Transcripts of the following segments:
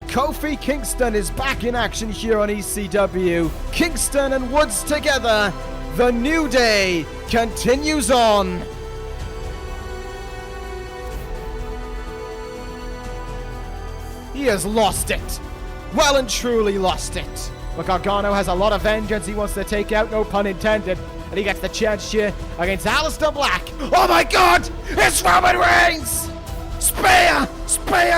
Kofi Kingston is back in action here on ECW. Kingston and Woods together. The New Day continues on. He has lost it. Well and truly lost it. But Gargano has a lot of vengeance he wants to take out, no pun intended. And he gets the chance here against Aleister Black. Oh my God! It's Roman Reigns! Spear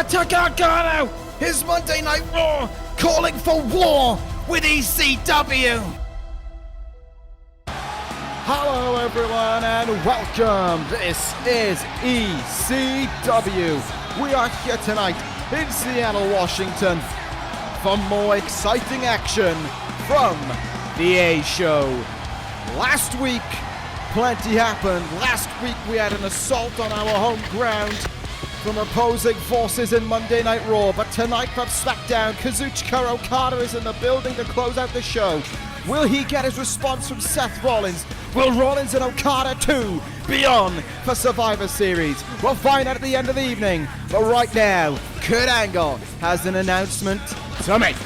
to Gargano! His Monday Night Raw calling for war with ECW. Hello everyone and welcome. This is ECW. We are here tonight in Seattle, Washington for more exciting action from the A Show. Last week, plenty happened. Last week we had an assault on our home ground from opposing forces in Monday Night Raw, but tonight from SmackDown, Kazuchika Okada is in the building to close out the show. Will he get his response from Seth Rollins? Will Rollins and Okada II be on for Survivor Series? We'll find out at the end of the evening, but right now, Kurt Angle has an announcement to make.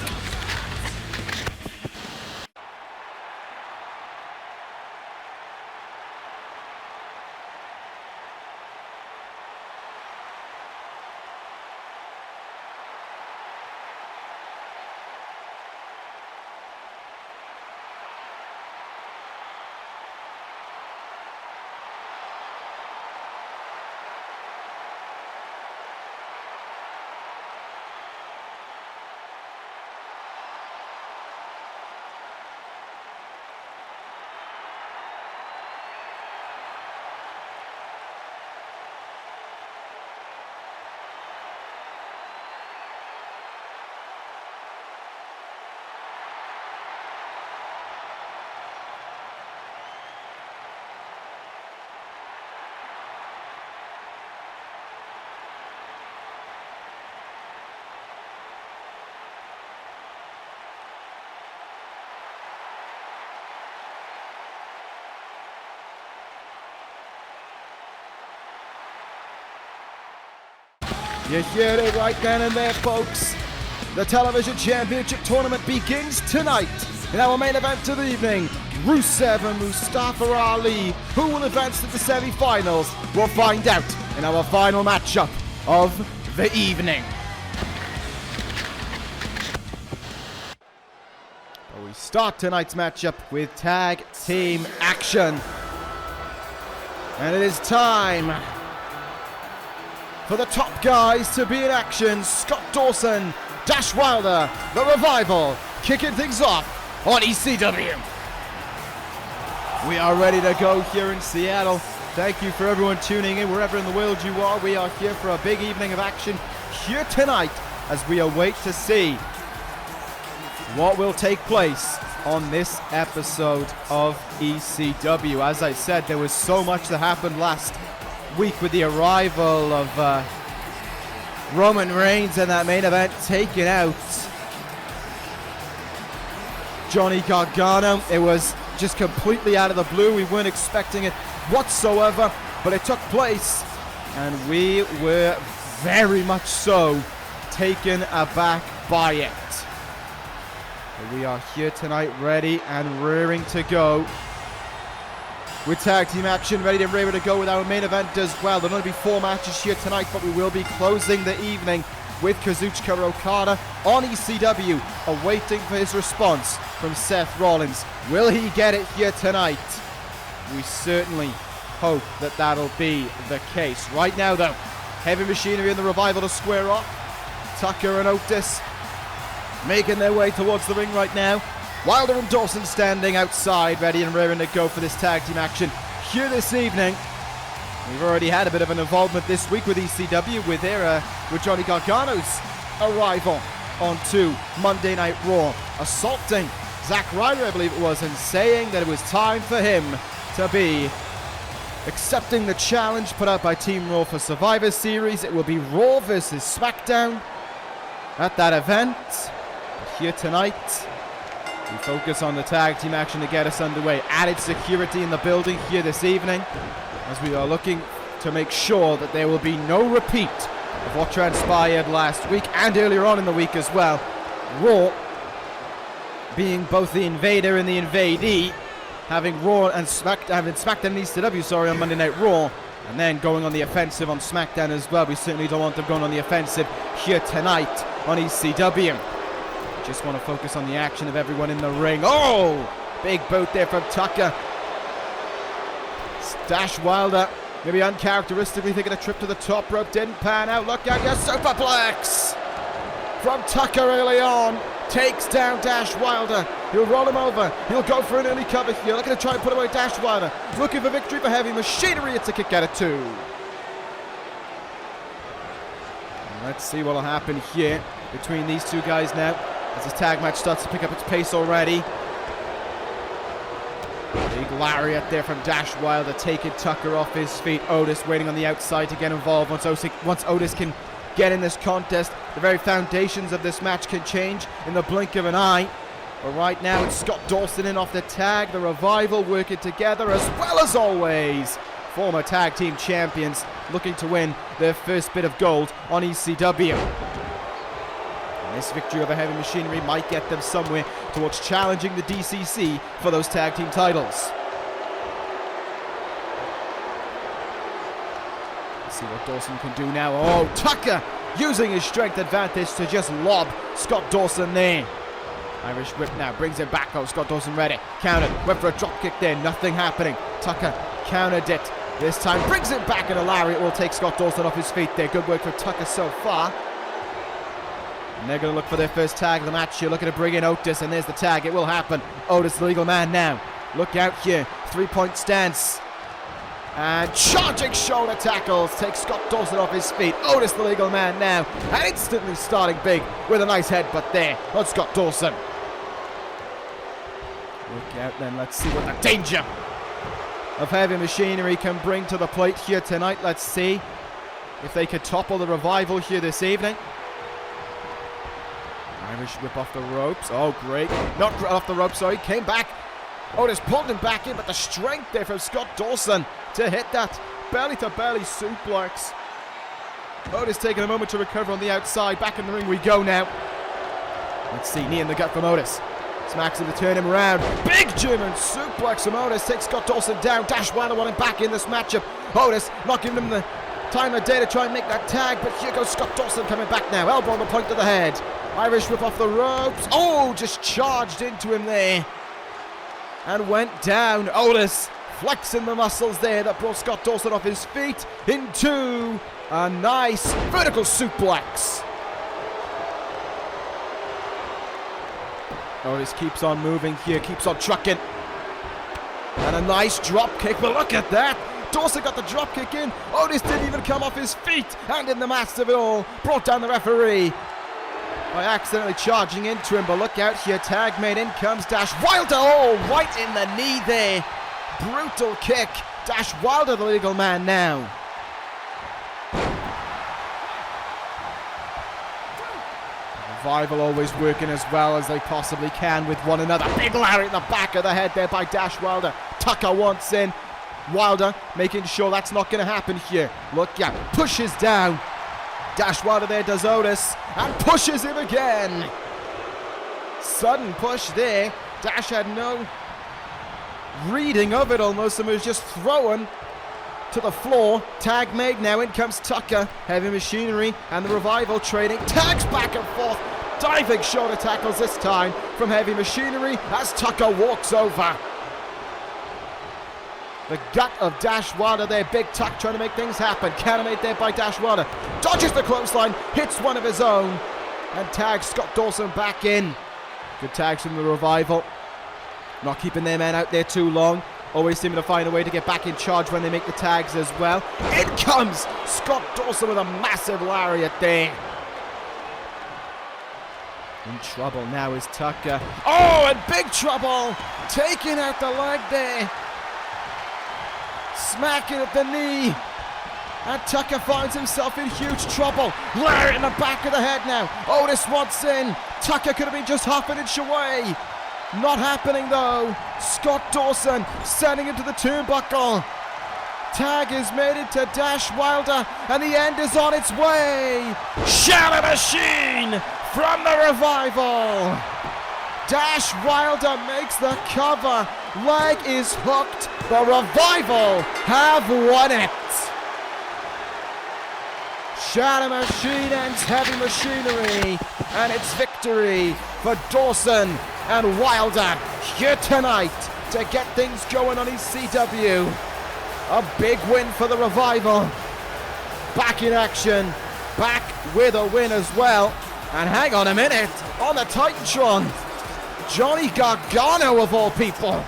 You hear it right then and there, folks. The Television Championship Tournament begins tonight. In our main event of the evening, Rusev and Mustafa Ali, who will advance to the semi-finals. We'll find out in our final matchup of the evening. We start tonight's matchup with tag team action. And it is time for the top guys to be in action. Scott Dawson, Dash Wilder, The Revival, kicking things off on ECW. We are ready to go here in Seattle. Thank you for everyone tuning in wherever in the world you are. We are here for a big evening of action here tonight as we await to see what will take place on this episode of ECW. As I said, there was so much that happened last week with the arrival of Roman Reigns and that main event taking out Johnny Gargano. It was just completely out of the blue. We weren't expecting it whatsoever, but it took place and we were very much so taken aback by it. We are here tonight ready and rearing to go with tag team action, ready to go with our main event as well. There'll only be 4 matches here tonight, but we will be closing the evening with Kazuchika Okada on ECW, awaiting for his response from Seth Rollins. Will he get it here tonight? We certainly hope that that'll be the case. Right now, though, Heavy Machinery and The Revival to square off. Tucker and Otis making their way towards the ring right now. Wilder and Dawson standing outside, ready and raring to go for this tag team action here this evening. We've already had a bit of an involvement this week with ECW with Johnny Gargano's arrival onto Monday Night Raw, assaulting Zack Ryder, I believe it was, and saying that it was time for him to be accepting the challenge put out by Team Raw for Survivor Series. It will be Raw versus SmackDown at that event. But here tonight, we focus on the tag team action to get us underway. Added security in the building here this evening as we are looking to make sure that there will be no repeat of what transpired last week and earlier on in the week as well. Raw being both the invader and the invadee, having Raw and SmackDown and ECW, on Monday Night Raw, and then going on the offensive on SmackDown as well. We certainly don't want them going on the offensive here tonight on ECW. Just want to focus on the action of everyone in the ring. Oh! Big boot there from Tucker. Dash Wilder, maybe uncharacteristically taking a trip to the top rope. Didn't pan out. Look out, your superplex from Tucker early on. Takes down Dash Wilder. He'll roll him over. He'll go for an early cover here. Looking to try and put away Dash Wilder. Looking for victory for Heavy Machinery. It's a kick out of 2. And let's see what will happen here between these two guys now as this tag match starts to pick up its pace already. Big lariat there from Dash Wilder, taking Tucker off his feet. Otis waiting on the outside to get involved. Once Otis can get in this contest, the very foundations of this match can change in the blink of an eye. But right now it's Scott Dawson in off the tag. The Revival working together as well as always. Former tag team champions looking to win their first bit of gold on ECW. And this victory over Heavy Machinery might get them somewhere towards challenging the DCC for those tag team titles. Let's see what Dawson can do now. Oh, Tucker using his strength advantage to just lob Scott Dawson there. Irish whip now, brings him back. Oh, Scott Dawson ready. Countered, went for a drop kick there, nothing happening. Tucker countered it. This time brings it back, and a lariat will take Scott Dawson off his feet there. Good work for Tucker so far. And they're going to look for their first tag of the match here, looking to bring in Otis, and there's the tag. It will happen. Otis, the legal man now. Look out here. 3-point stance. And charging shoulder tackles. Takes Scott Dawson off his feet. Otis, the legal man now. And instantly starting big with a nice headbutt there on Scott Dawson. Look out then. Let's see what the danger of Heavy Machinery can bring to the plate here tonight. Let's see if they could topple the Revival here this evening. Irish whip off the ropes. Oh, great. Not off the ropes, sorry. Came back. Otis pulled him back in, but the strength there from Scott Dawson to hit that belly-to-belly suplex. Otis taking a moment to recover on the outside. Back in the ring we go now. Let's see. Knee in the gut from Otis. Smacks him to turn him around. Big German suplex from Otis. Takes Scott Dawson down. Dash Wilder wanting back in this matchup. Otis not giving him the time of day to try and make that tag, but here goes Scott Dawson coming back now. Elbow on the point of the head. Irish whip off the ropes. Oh, just charged into him there and went down. Otis flexing the muscles there that brought Scott Dawson off his feet into a nice vertical suplex. Otis keeps on moving here, keeps on trucking. And a nice drop kick, but look at that. Dawson got the drop kick in. Otis didn't even come off his feet. And in the mass of it all, brought down the referee by accidentally charging into him. But look out here, tag made. In comes Dash Wilder. Oh, right in the knee there. Brutal kick. Dash Wilder, the legal man now. Revival always working as well as they possibly can with one another. Big lariat in the back of the head there by Dash Wilder. Tucker wants in. Wilder making sure that's not going to happen here. Look out, pushes down. Dash Wilder there does Otis and pushes him again. Sudden push there. Dash had no reading of it almost and was just thrown to the floor. Tag made now. In comes Tucker. Heavy Machinery and the Revival trading tags back and forth. Diving shoulder tackles this time from Heavy Machinery as Tucker walks over. The gut of Dash Wilder there. Big Tuck trying to make things happen. Countermade there by Dash Wilder. Dodges the clothesline. Hits one of his own. And tags Scott Dawson back in. Good tags from the Revival. Not keeping their men out there too long. Always seeming to find a way to get back in charge when they make the tags as well. In comes Scott Dawson with a massive lariat there. In trouble now is Tucker. Oh, and big trouble. Taking out the leg there. Smacking at the knee. And Tucker finds himself in huge trouble. Lariat in the back of the head now. Otis wants in. Tucker could have been just half an inch away. Not happening though. Scott Dawson sending him to the turnbuckle. Tag is made into Dash Wilder, and the end is on its way. Shadow Machine from the Revival. Dash Wilder makes the cover. Leg is hooked. The Revival have won it. Shadow Machine ends Heavy Machinery, and it's victory for Dawson and Wilder here tonight to get things going on ECW. A big win for the Revival. Back in action, back with a win as well. And hang on a minute, on the Titantron, Johnny Gargano of all people.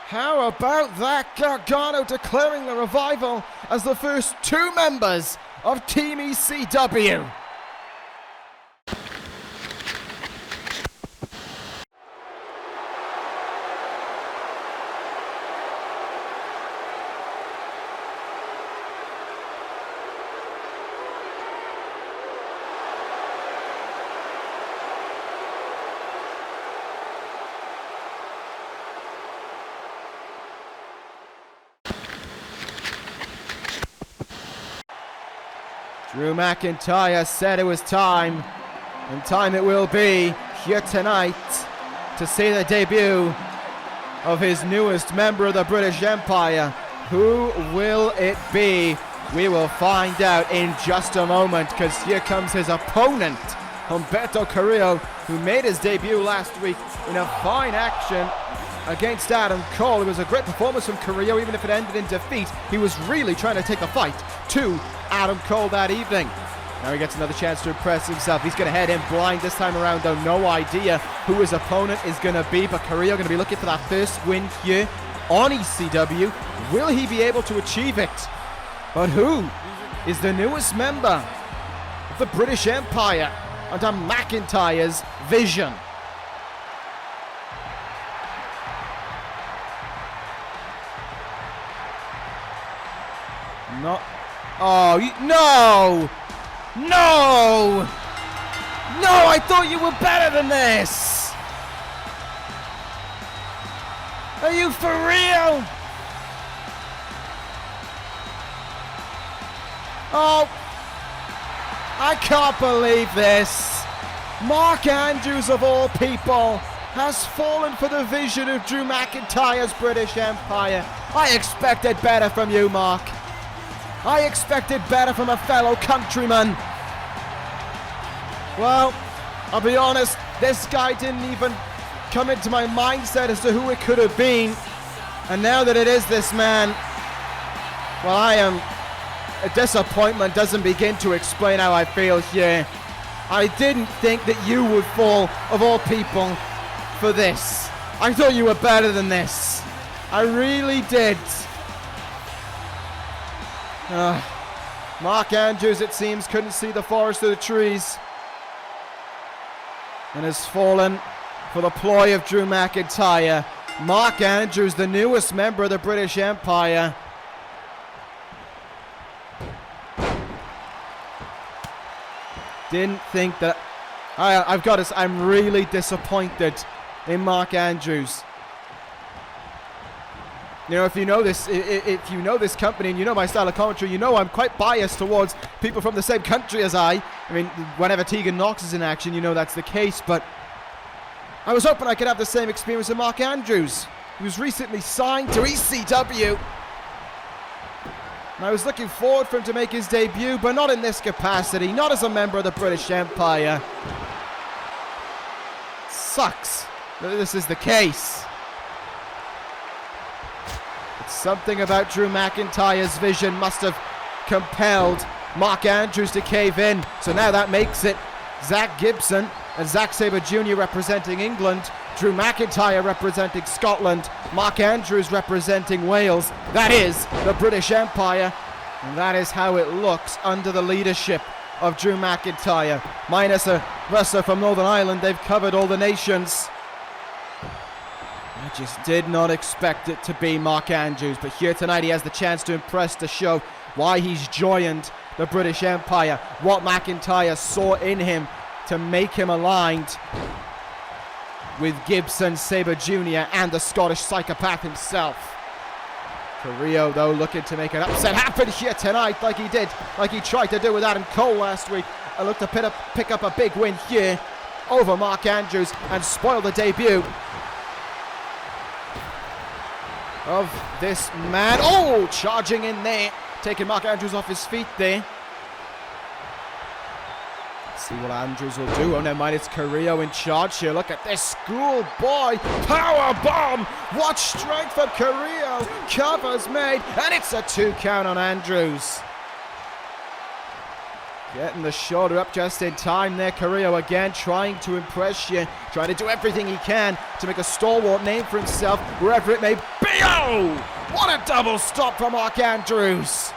How about that? Gargano declaring the Revival as the first 2 members of Team ECW. Drew McIntyre said it was time, and time it will be here tonight to see the debut of his newest member of the British Empire. Who will it be? We will find out in just a moment, because here comes his opponent, Humberto Carrillo, who made his debut last week in a fine action against Adam Cole. It was a great performance from Carrillo, even if it ended in defeat. He was really trying to take the fight to Adam Cole that evening. Now he gets another chance to impress himself. He's going to head in blind this time around, though. No idea who his opponent is going to be, but Carrillo going to be looking for that first win here on ECW. Will he be able to achieve it? But who is the newest member of the British Empire under McIntyre's vision? No. Oh, no! No! No, I thought you were better than this! Are you for real? Oh, I can't believe this. Mark Andrews, of all people, has fallen for the vision of Drew McIntyre's British Empire. I expected better from you, Mark. I expected better from a fellow countryman. Well, I'll be honest, this guy didn't even come into my mindset as to who it could have been. And now that it is this man, well, I am... A disappointment doesn't begin to explain how I feel here. I didn't think that you would fall, of all people, for this. I thought you were better than this. I really did. Mark Andrews, it seems, couldn't see the forest through the trees and has fallen for the ploy of Drew McIntyre. Mark Andrews, the newest member of the British Empire. Didn't think that... I've got to... I'm really disappointed in Mark Andrews. You know, if you know this company and you know my style of commentary, you know I'm quite biased towards people from the same country as I mean, whenever Tegan Knox is in action, you know that's the case, but I was hoping I could have the same experience with Mark Andrews. He was recently signed to ECW. And I was looking forward for him to make his debut, but not in this capacity, not as a member of the British Empire. Sucks that this is the case. Something about Drew McIntyre's vision must have compelled Mark Andrews to cave in. So now that makes it Zach Gibson and Zack Sabre Jr. representing England, Drew McIntyre representing Scotland, Mark Andrews representing Wales. That is the British Empire, and that is how it looks under the leadership of Drew McIntyre. Minus a wrestler from Northern Ireland, they've covered all the nations. I just did not expect it to be Mark Andrews, but here tonight he has the chance to impress, to show why he's joined the British Empire, what McIntyre saw in him to make him aligned with Gibson, Sabre Jr. and the Scottish psychopath himself. Carrillo, though, looking to make an upset happen here tonight, like he tried to do with Adam Cole last week, and look to pick up a big win here over Mark Andrews and spoil the debut of this man. Oh, charging in there, taking Mark Andrews off his feet there. See what Andrews will do. Oh, never mind, it's Carrillo in charge here. Look at this schoolboy power bomb. What strength from Carrillo. Covers made, and it's a 2 count on Andrews. Getting the shoulder up just in time there. Carrillo again trying to impress you, trying to do everything he can to make a stalwart name for himself wherever it may be. Oh, what a double stop from Mark Andrews.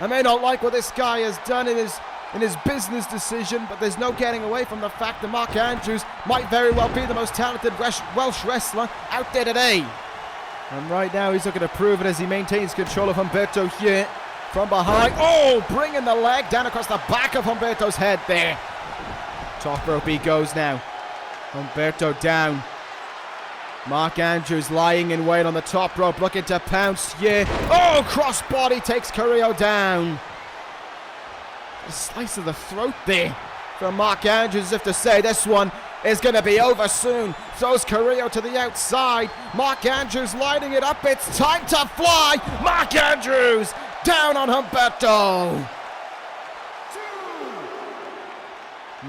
I may not like what this guy has done in his business decision, but there's no getting away from the fact that Mark Andrews might very well be the most talented Welsh wrestler out there today. And right now he's looking to prove it as he maintains control of Humberto here from behind. Oh, bringing the leg down across the back of Humberto's head there. Top rope he goes now. Humberto down. Mark Andrews lying in wait on the top rope, looking to pounce here. Oh, crossbody takes Carrillo down. A slice of the throat there from Mark Andrews, as if to say this one is going to be over soon. Throws Carrillo to the outside. Mark Andrews lighting it up. It's time to fly. Mark Andrews down on Humberto.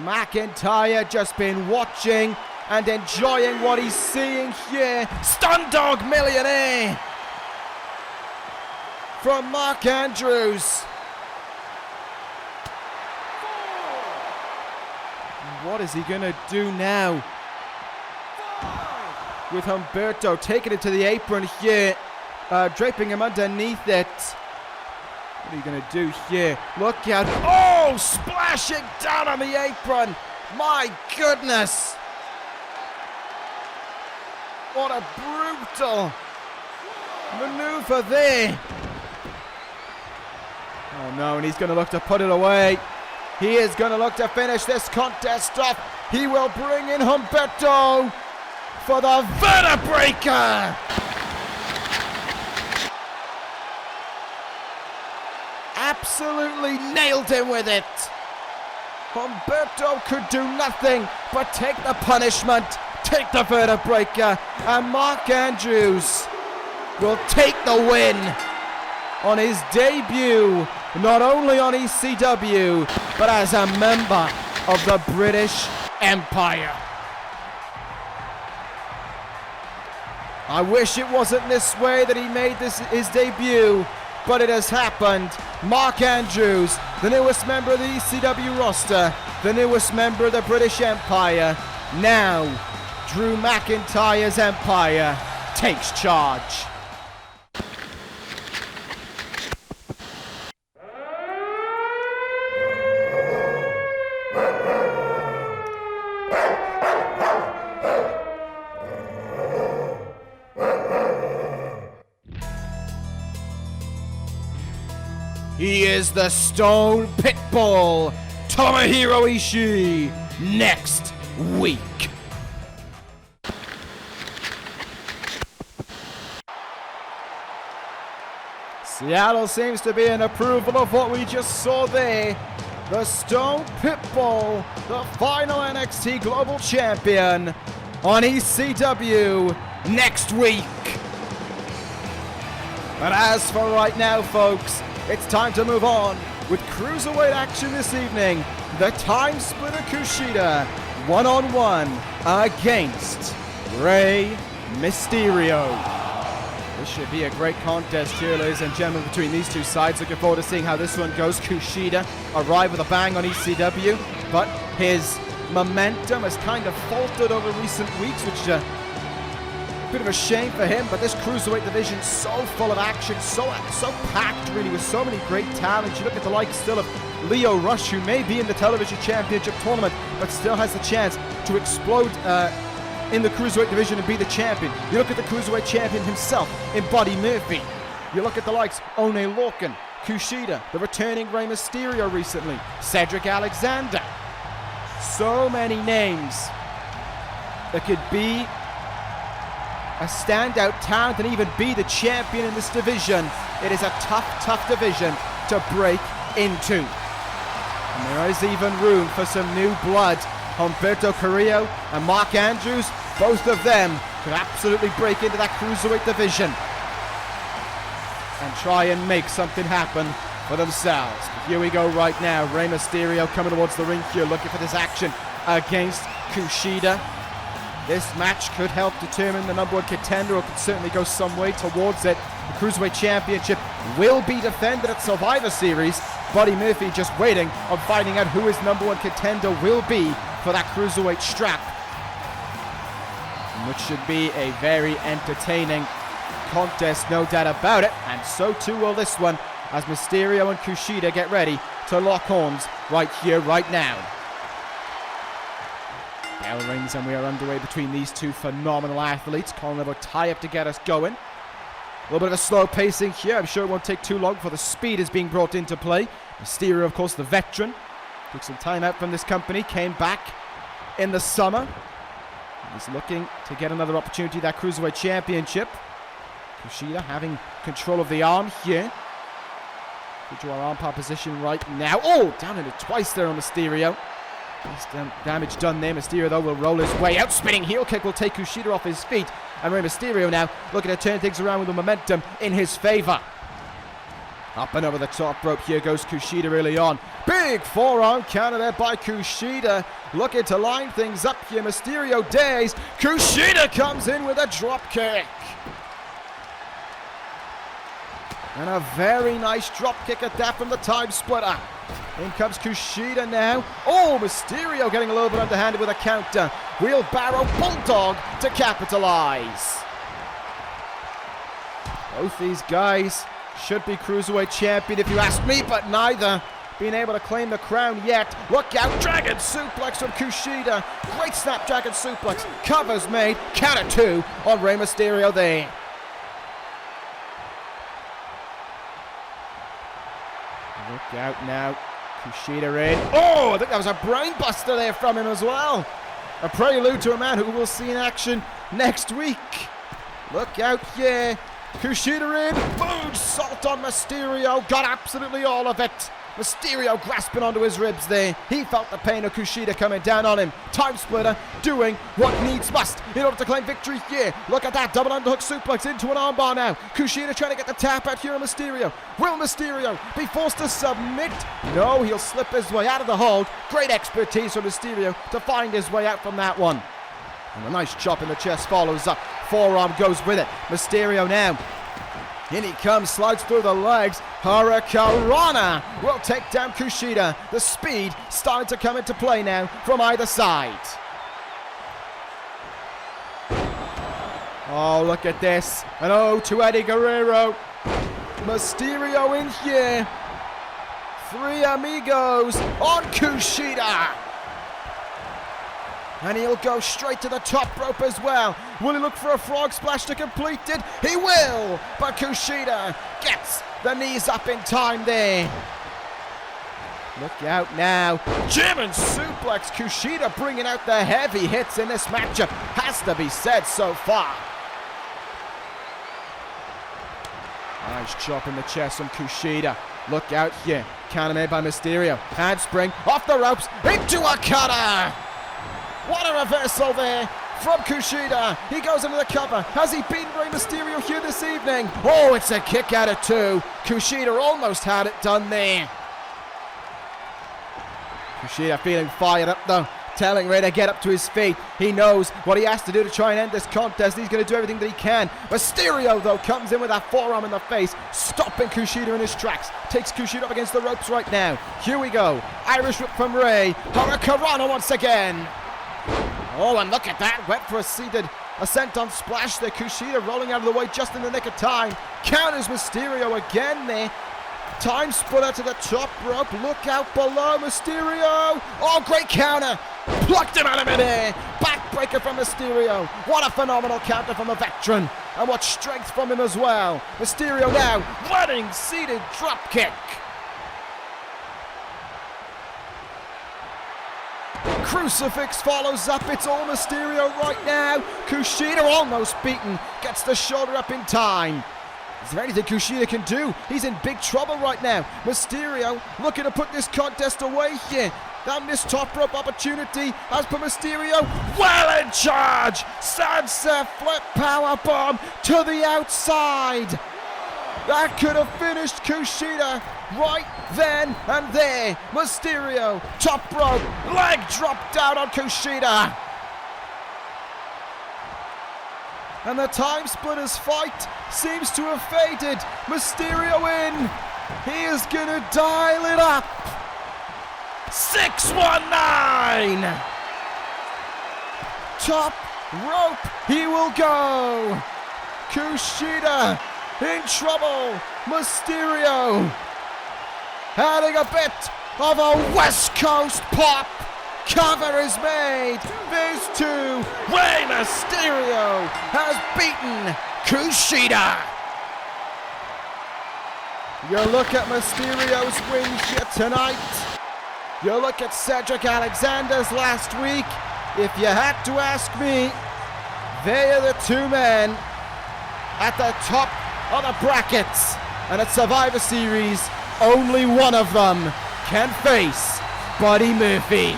McIntyre just been watching and enjoying what he's seeing here. Stun Dog Millionaire from Mark Andrews. What is he going to do now? With Humberto taking it to the apron here, draping him underneath it. What are you going to do here? Look out. Oh, splashing down on the apron. My goodness. What a brutal maneuver there. Oh no, and he's going to look to put it away. He is going to look to finish this contest off. He will bring in Humberto for the vertebreaker. Absolutely nailed him with it. Humberto could do nothing but take the punishment, take the vertebreaker, and Mark Andrews will take the win on his debut, not only on ECW, but as a member of the British Empire. I wish it wasn't this way that he made this his debut, but it has happened. Mark Andrews, the newest member of the ECW roster, the newest member of the British Empire. Now, Drew McIntyre's empire takes charge. He is the Stone Pitbull, Tomohiro Ishii, next week. Seattle seems to be in approval of what we just saw there. The Stone Pitbull, the final NXT Global Champion, on ECW next week. But as for right now, folks, it's time to move on with Cruiserweight action this evening. The Time Splitter Kushida one-on-one against Rey Mysterio. This should be a great contest here, ladies and gentlemen, between these two sides. Looking forward to seeing how this one goes. Kushida arrived with a bang on ECW, but his momentum has kind of faltered over recent weeks, which is a bit of a shame for him. But this Cruiserweight division so full of action, so packed really, with so many great talents. You look at the likes still of Lio Rush, who may be in the Television Championship Tournament, but still has the chance to explode in the Cruiserweight division and be the champion. You look at the Cruiserweight champion himself in Buddy Murphy. You look at the likes One Lorcan, Kushida, the returning Rey Mysterio recently, Cedric Alexander. So many names that could be a standout talent and even be the champion in this division. It is a tough division to break into. And there is even room for some new blood. Humberto Carrillo and Mark Andrews, both of them could absolutely break into that Cruiserweight division and try and make something happen for themselves. But here we go right now. Rey Mysterio coming towards the ring here, looking for this action against Kushida. This match could help determine the number one contender, or could certainly go some way towards it. The Cruiserweight Championship will be defended at Survivor Series. Buddy Murphy just waiting on finding out who his number one contender will be for that Cruiserweight strap, which should be a very entertaining contest, no doubt about it. And so too will this one, as Mysterio and Kushida get ready to lock horns right here, right now. Bell rings and we are underway between these two phenomenal athletes. Colin will tie up to get us going. A little bit of a slow pacing here. I'm sure it won't take too long before the speed is being brought into play. Mysterio, of course, the veteran. Took some time out from this company, came back in the summer. He's looking to get another opportunity, that Cruiserweight Championship. Kushida having control of the arm here. Into our arm part position right now. Oh, down in it twice there on Mysterio. Damage done there. Mysterio, though, will roll his way out. Spinning heel kick will take Kushida off his feet. And Rey Mysterio now looking to turn things around with the momentum in his favor. Up and over the top rope. Here goes Kushida early on. Big forearm counter there by Kushida. Looking to line things up here. Mysterio days. Kushida comes in with a drop kick. And a very nice drop kick at that from the Time Splitter. In comes Kushida now. Oh, Mysterio getting a little bit underhanded with a counter. Wheelbarrow Bulldog to capitalize. Both these guys should be Cruiserweight champion if you ask me, but neither being able to claim the crown yet. Look out, Dragon Suplex from Kushida. Great Snapdragon Suplex. Covers made. Counter 2 on Rey Mysterio there. Look out now. Kushida in. Oh, I think that was a brain buster there from him as well. A prelude to a man who we'll see in action next week. Look out, yeah. Kushida in. Boom! Salt on Mysterio. Got absolutely all of it. Mysterio grasping onto his ribs there. He felt the pain of Kushida coming down on him. Time Splitter doing what needs must in order to claim victory here. Look at that. Double underhook suplex into an armbar now. Kushida trying to get the tap out here on Mysterio. Will Mysterio be forced to submit? No, he'll slip his way out of the hold. Great expertise from Mysterio to find his way out from that one. And a nice chop in the chest follows up. Forearm goes with it. Mysterio now. In he comes, slides through the legs. Hurricanrana will take down Kushida. The speed starting to come into play now from either side. Oh, look at this. And oh, to Eddie Guerrero. Mysterio in here. Three amigos on Kushida. And he'll go straight to the top rope as well. Will he look for a frog splash to complete it? He will! But Kushida gets the knees up in time there. Look out now. German suplex. Kushida bringing out the heavy hits in this matchup. Has to be said so far. Nice chop in the chest from Kushida. Look out here. Counter made by Mysterio. Handspring off the ropes into Okada. What a reversal there from Kushida. He goes into the cover. Has he beaten Rey Mysterio here this evening? Oh, it's a kick out of 2. Kushida almost had it done there. Kushida feeling fired up though. telling Ray to get up to his feet. He knows what he has to do to try and end this contest. He's going to do everything that he can. Mysterio, though, comes in with that forearm in the face, stopping Kushida in his tracks. Takes Kushida up against the ropes right now. Here we go. Irish whip from Ray. Hurricanrana once again. Oh, and look at that. Went for a seated ascent on splash there. Kushida rolling out of the way just in the nick of time. Counters Mysterio again there. Time splitter to the top rope. Look out below. Mysterio. Oh, great counter. Plucked him out of midair. Backbreaker from Mysterio. What a phenomenal counter from the veteran. And what strength from him as well. Mysterio now running seated drop kick. Crucifix follows up. It's all Mysterio right now. Kushida almost beaten. Gets the shoulder up in time. Is there anything Kushida can do? He's in big trouble right now. Mysterio looking to put this contest away here. That missed top rope opportunity as per Mysterio. Well in charge. Sunset flip powerbomb to the outside. That could have finished Kushida right then and there. Mysterio, top rope, leg drop down on Kushida. And the Time Splitters fight seems to have faded. Mysterio in. He is going to dial it up. 619. Top rope. He will go. Kushida in trouble. Mysterio having a bit of a West Coast pop. Cover is made. There's two. Rey Mysterio has beaten Kushida. You look at Mysterio's win here tonight. You look at Cedric Alexander's last week. If you had to ask me, they are the two men at the top of the brackets. And at Survivor Series, only one of them can face Buddy Murphy.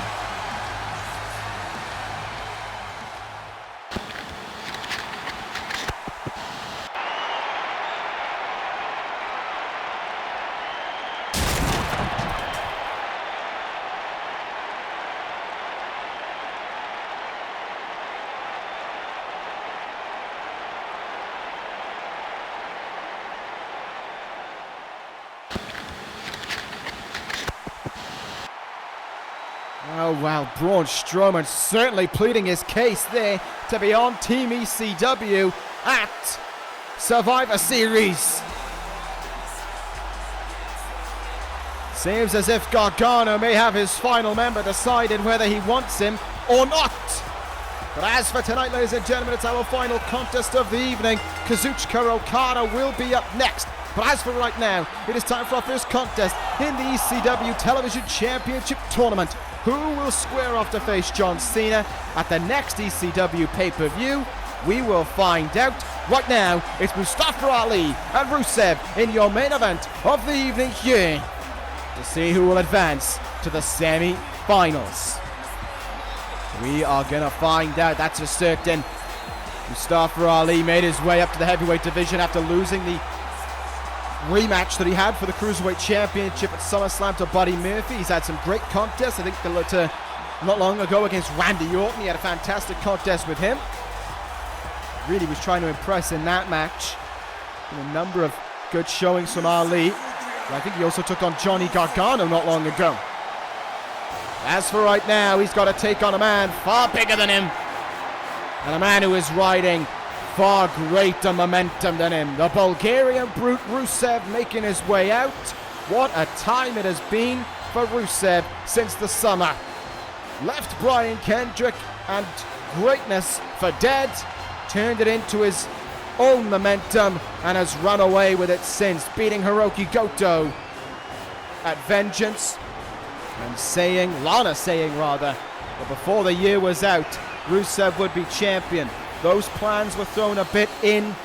Oh, wow, Braun Strowman certainly pleading his case there to be on Team ECW at Survivor Series. Seems as if Gargano may have his final member decided whether he wants him or not. But as for tonight, ladies and gentlemen, it's our final contest of the evening. Kazuchika Okada will be up next. But as for right now, it is time for our first contest in the ECW Television Championship Tournament. Who will square off to face John Cena at the next ECW pay-per-view? We will find out. Right now, it's Mustafa Ali and Rusev in your main event of the evening here to see who will advance to the semi-finals. We are going to find out, that's for certain. Mustafa Ali made his way up to the heavyweight division after losing the rematch that he had for the Cruiserweight Championship at SummerSlam to Buddy Murphy. He's had some great contests. I think not long ago against Randy Orton, he had a fantastic contest with him. Really was trying to impress in that match. And a number of good showings from Ali. But I think he also took on Johnny Gargano not long ago. As for right now, he's got to take on a man far bigger than him. And a man who is riding far greater momentum than him. The Bulgarian brute Rusev making his way out. What a time it has been for Rusev since the summer. Left Brian Kendrick and greatness for dead. Turned it into his own momentum and has run away with it since, beating Hiroki Goto at Vengeance. And Lana saying that before the year was out, Rusev would be champion. Those plans were thrown a bit in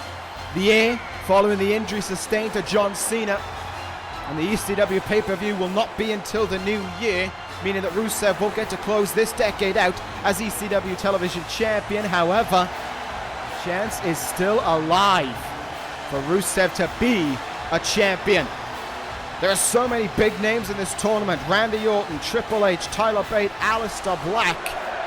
the air following the injury sustained to John Cena. And the ECW pay-per-view will not be until the new year, meaning that Rusev won't get to close this decade out as ECW Television Champion. However, the chance is still alive for Rusev to be a champion. There are so many big names in this tournament. Randy Orton, Triple H, Tyler Bate, Aleister Black.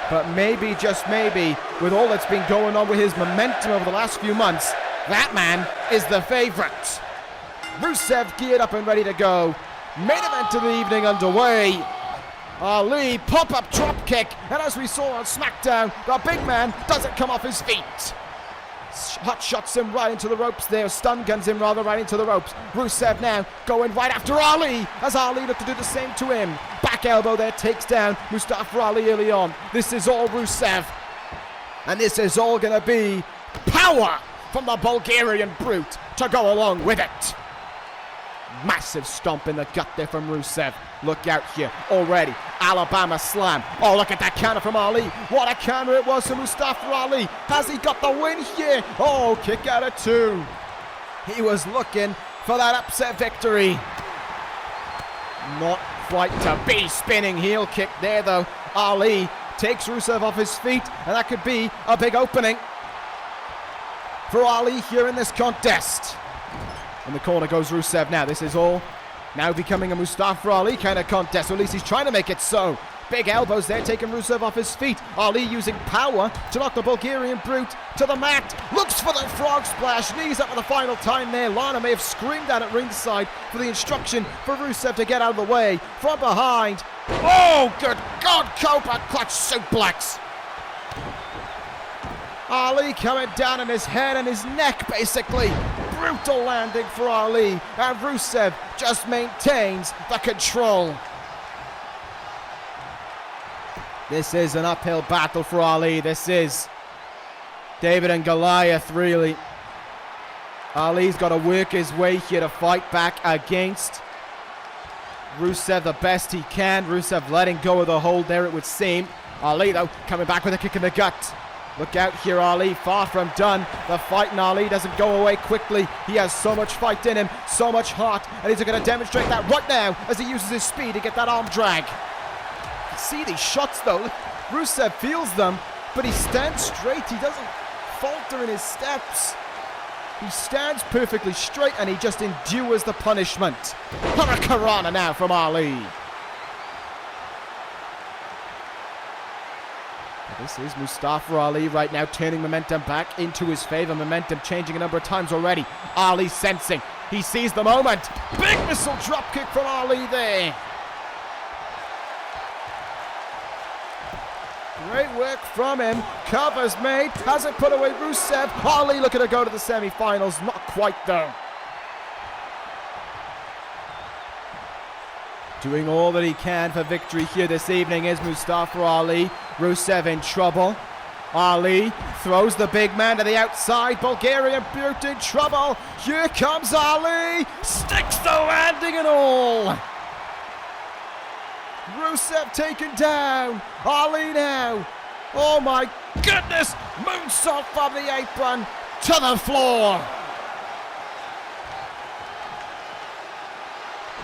But maybe, just maybe, with all that's been going on with his momentum over the last few months, that man is the favorite. Rusev geared up and ready to go. Main event of the evening underway. Ali, pop-up drop kick, and as we saw on SmackDown, the big man doesn't come off his feet. Hot shots him right into the ropes there, stun guns him rather right into the ropes. Rusev now going right after Ali, as Ali looked to do the same to him. Back elbow there, takes down Mustafa Ali early on. This is all Rusev, and this is all gonna be power from the Bulgarian brute to go along with it. Massive stomp in the gut there from Rusev. Look out here already. Alabama slam. Oh, look at that counter from Ali. What a counter it was from Mustafa Ali. Has he got the win here? Oh, kick out of 2. He was looking for that upset victory. Not quite to be. Spinning heel kick there though. Ali takes Rusev off his feet, and that could be a big opening for Ali here in this contest. In the corner goes Rusev now. This is all now becoming a Mustafa Ali kind of contest, or at least he's trying to make it so. Big elbows there, taking Rusev off his feet. Ali using power to knock the Bulgarian brute to the mat. Looks for the frog splash. Knees up for the final time there. Lana may have screamed out at ringside for the instruction for Rusev to get out of the way. From behind. Oh, good God, Cobra clutch suplex. Ali coming down on his head and his neck, basically. Brutal landing for Ali, and Rusev just maintains the control. This is an uphill battle for Ali. This is David and Goliath, really. Ali's got to work his way here to fight back against Rusev the best he can. Rusev letting go of the hold there, it would seem. Ali, though, coming back with a kick in the gut. Look out here, Ali, far from done. The fight in Ali doesn't go away quickly. He has so much fight in him, so much heart, and he's going to demonstrate that right now as he uses his speed to get that arm drag. You see these shots, though. Rusev feels them, but he stands straight. He doesn't falter in his steps. He stands perfectly straight, and he just endures the punishment. Hurricanrana now from Ali. This is Mustafa Ali right now, turning momentum back into his favor. Momentum changing a number of times already. Ali sensing. He sees the moment. Big missile dropkick from Ali there. Great work from him. Covers made. Hasn't put away Rusev. Ali looking to go to the semi-finals. Not quite though. Doing all that he can for victory here this evening is Mustafa Ali. Rusev in trouble. Ali throws the big man to the outside. Bulgarian brute in trouble. Here comes Ali. Sticks the landing and all. Rusev taken down. Ali now. Oh my goodness. Moonsault from the apron to the floor.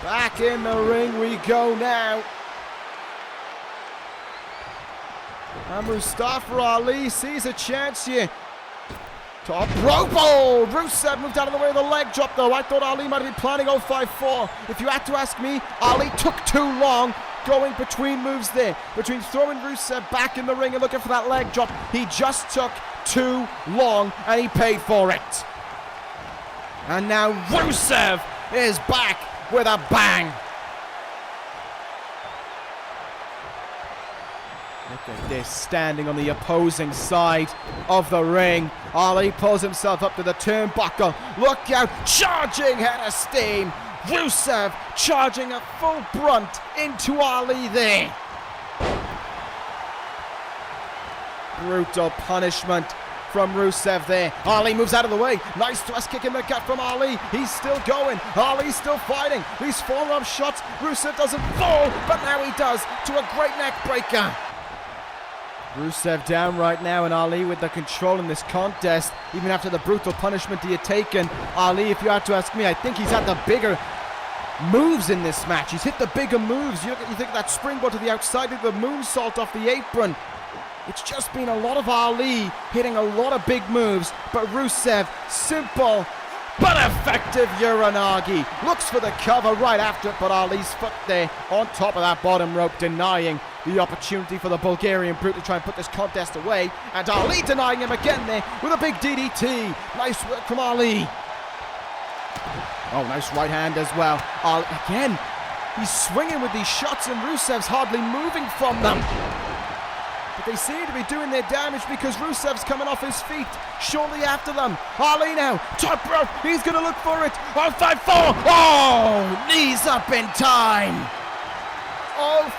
Back in the ring we go now. And Mustafa Ali sees a chance here. Top rope. Oh, Rusev moved out of the way of the leg drop though. I thought Ali might have been planning 054. If you had to ask me, Ali took too long going between moves there. Between throwing Rusev back in the ring and looking for that leg drop. He just took too long and he paid for it. And now Rusev is back with a bang. Look at this, standing on the opposing side of the ring. Ali pulls himself up to the turnbuckle. Look out, charging head of steam. Rusev charging a full brunt into Ali there. Brutal punishment from Rusev there. Ali moves out of the way. Nice thrust kick in the gut from Ali. He's still going. Ali's still fighting. These forearm shots. Rusev doesn't fall, but now he does to a great neck breaker. Rusev down right now, and Ali with the control in this contest. Even after the brutal punishment he had taken, Ali, if you had to ask me, I think he's had the bigger moves in this match. He's hit the bigger moves. You think that springboard to the outside, the moonsault off the apron. It's just been a lot of Ali hitting a lot of big moves, but Rusev, simple but effective Uranagi. Looks for the cover right after it, but Ali's foot there on top of that bottom rope, denying the opportunity for the Bulgarian Brute to try and put this contest away, and Ali denying him again there with a big DDT. Nice work from Ali. Oh, nice right hand as well. Again, he's swinging with these shots and Rusev's hardly moving from them. But they seem to be doing their damage because Rusev's coming off his feet shortly after them. Ali now, top rope, he's going to look for it. 5-4, oh, knees up in time.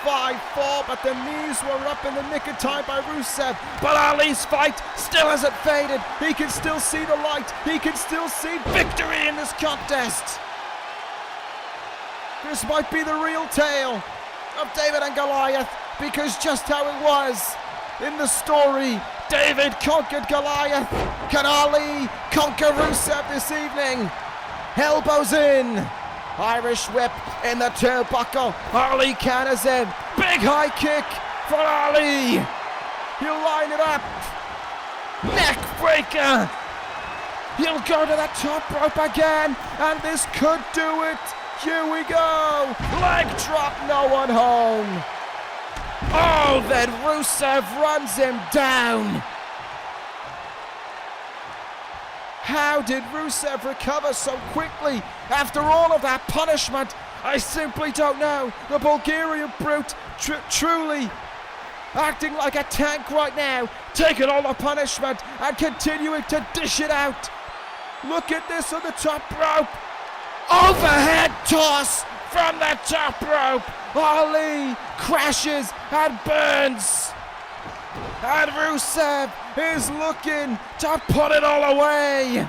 5-4, but the knees were up in the nick of time by Rusev. But Ali's fight still hasn't faded. He can still see the light. He can still see victory in this contest. This might be the real tale of David and Goliath, because just how it was in the story, David conquered Goliath. Can Ali conquer Rusev this evening? Elbows in. Irish whip in the turnbuckle. Ali counters in. Big high kick for Ali. He'll line it up. Neck breaker. He'll go to the top rope again, and this could do it. Here we go. Leg drop, no one home. Oh, then Rusev runs him down. How did Rusev recover so quickly after all of that punishment? I simply don't know. The Bulgarian Brute truly acting like a tank right now, taking all the punishment and continuing to dish it out. Look at this on the top rope. Overhead toss from the top rope. Ali crashes and burns. And Rusev is looking to put it all away.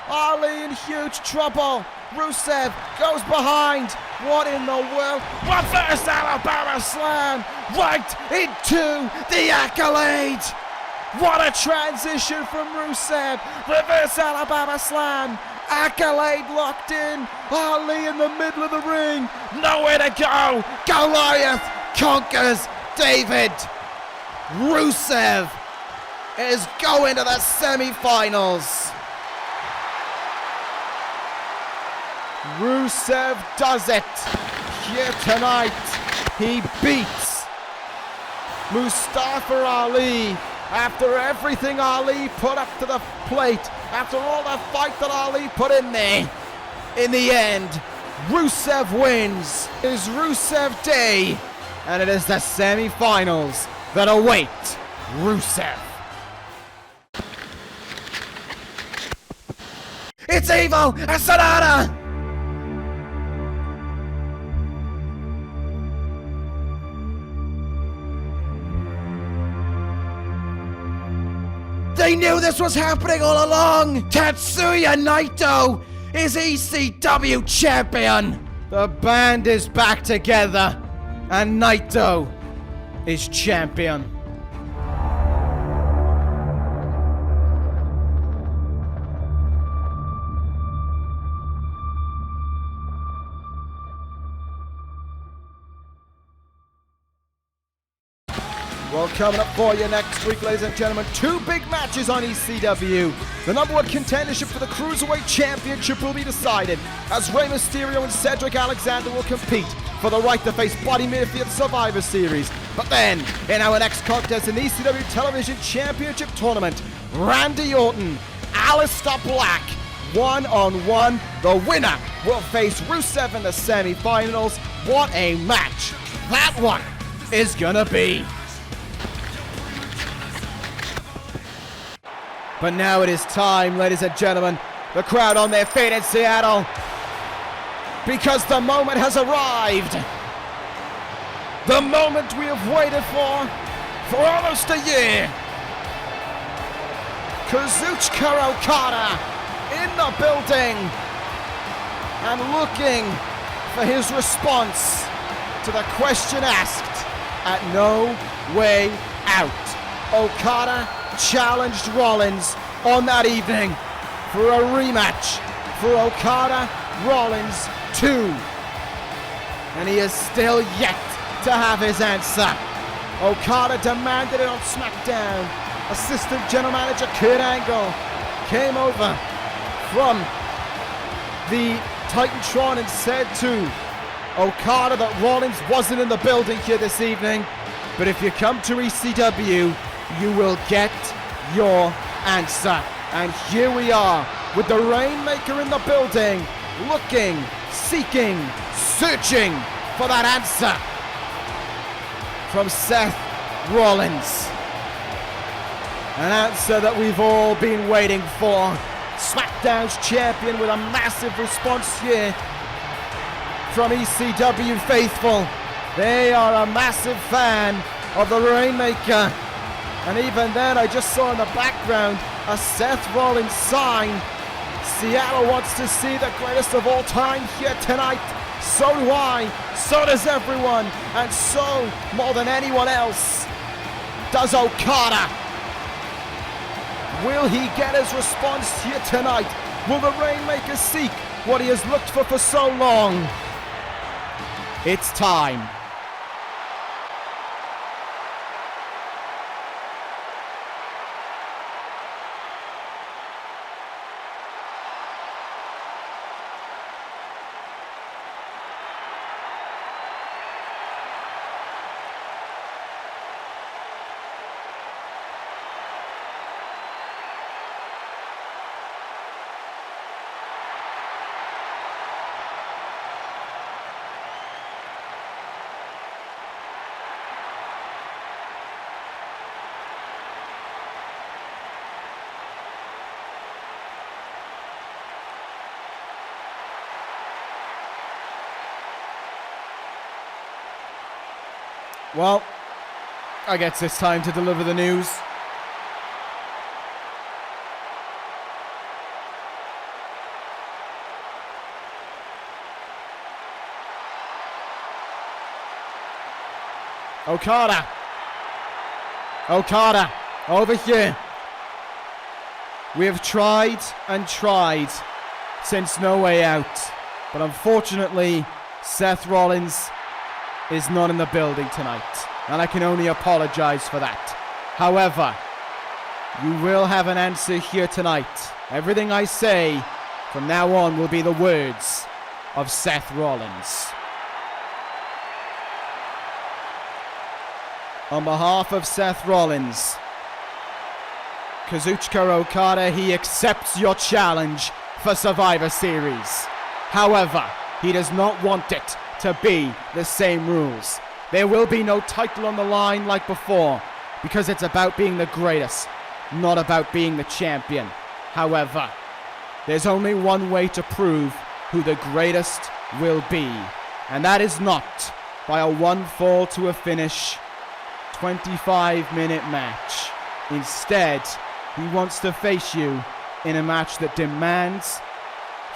Ali in huge trouble. Rusev goes behind. What in the world? Reverse Alabama slam right into the accolade. What a transition from Rusev. Reverse Alabama slam. Accolade locked in. Ali in the middle of the ring. Nowhere to go. Goliath conquers David. Rusev is going to the semi-finals. Rusev does it here tonight. He beats Mustafa Ali after everything Ali put up to the plate, after all the fight that Ali put in there. In the end, Rusev wins. It is Rusev Day, and it is the semi-finals that await Rusev. It's Evo and Sonata! They knew this was happening all along! Tetsuya Naito is ECW Champion! The band is back together, and Naito is champion. Well, coming up for you next week, ladies and gentlemen, two big matches on ECW. The number one contendership for the Cruiserweight Championship will be decided as Rey Mysterio and Cedric Alexander will compete for the right to face Buddy Murphy at Survivor Series. But then, in our next contest in the ECW Television Championship Tournament, Randy Orton, Aleister Black, one-on-one. The winner will face Rusev in the semi-finals. What a match that one is gonna be. But now it is time, ladies and gentlemen, the crowd on their feet in Seattle, because the moment has arrived. The moment we have waited for almost a year. Kazuchika Okada in the building and looking for his response to the question asked at No Way Out. Okada challenged Rollins on that evening for a rematch for Okada Rollins 2. And he is still yet to have his answer. Okada demanded it on SmackDown. Assistant General Manager Kurt Angle came over from the Titantron and said to Okada that Rollins wasn't in the building here this evening, But if you come to ECW, you will get your answer. And here we are with the Rainmaker in the building, looking, seeking, searching for that answer from Seth Rollins. An answer that we've all been waiting for. SmackDown's champion with a massive response here from ECW faithful. They are a massive fan of the Rainmaker. And even then, I just saw in the background a Seth Rollins sign. Seattle wants to see the greatest of all time here tonight. So do I, so does everyone, and so, more than anyone else, does Okada. Will he get his response here tonight? Will the Rainmaker seek what he has looked for so long? It's time. Well, I guess it's time to deliver the news. Okada, over here. We have tried and tried since No Way Out, but unfortunately, Seth Rollins is not in the building tonight, and I can only apologize for that. However, you will have an answer here tonight. Everything I say from now on will be the words of Seth Rollins. On behalf of Seth Rollins, Kazuchika Okada, he accepts your challenge for Survivor Series. However, he does not want it to be the same rules. There will be no title on the line like before, because it's about being the greatest, not about being the champion. However, there's only one way to prove who the greatest will be, and that is not by a one fall to a finish 25-minute match. Instead, he wants to face you in a match that demands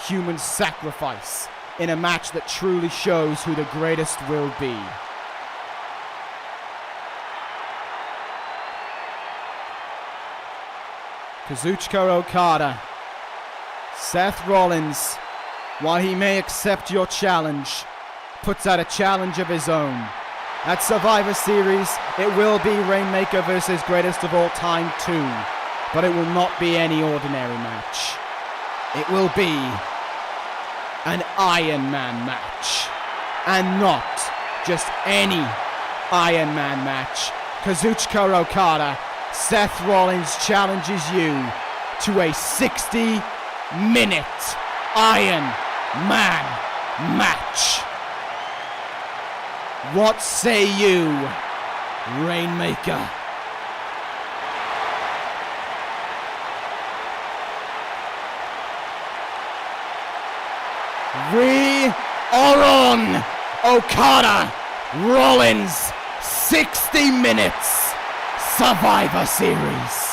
human sacrifice, in a match that truly shows who the greatest will be. Kazuchika Okada, Seth Rollins, while he may accept your challenge, puts out a challenge of his own. At Survivor Series, it will be Rainmaker versus Greatest of All Time 2, but it will not be any ordinary match. It will be an Iron Man match, and not just any Iron Man match. Kazuchika Okada, Seth Rollins challenges you to a 60-minute Iron Man match. What say you, Rainmaker? We are on Okada Rollins 60 minutes Survivor Series.